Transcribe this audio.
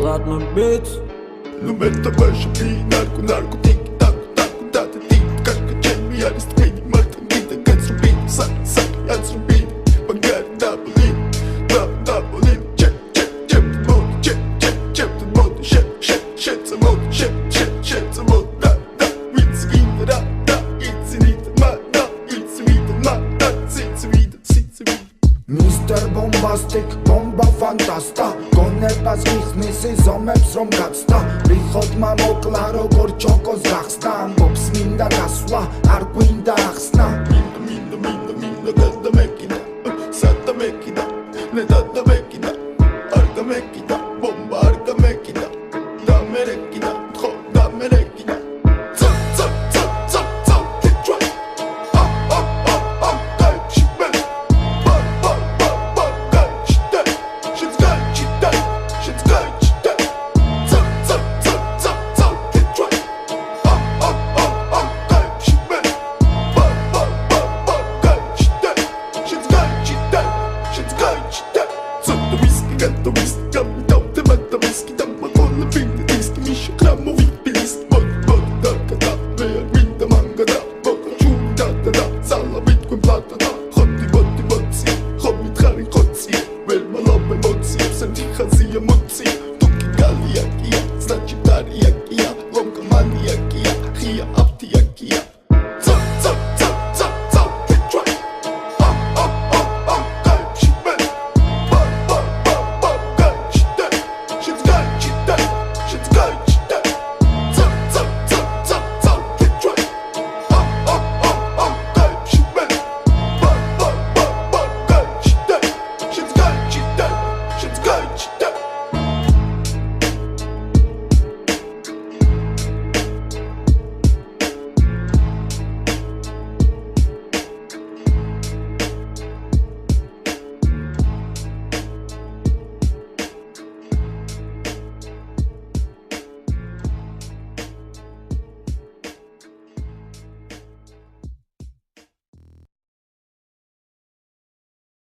Platinum Beats Lumeta baixo pi narco narco tic tac tac date tic cac chemi aristrini martin gita gets repeat sac sac as repeat pagar double check the mode shit the mode shit the mode da it's in da it's in it ma da it's with ma da it's with Mr. Bombastic, bomba fantasta გონებას გიხსნის ზომებს რომ გაცდა რიხოდმა მოკლა როგორ ჩოკოს გახსნა ამბობს მინდა გასვლა არ გვინდა ახსნა მინდა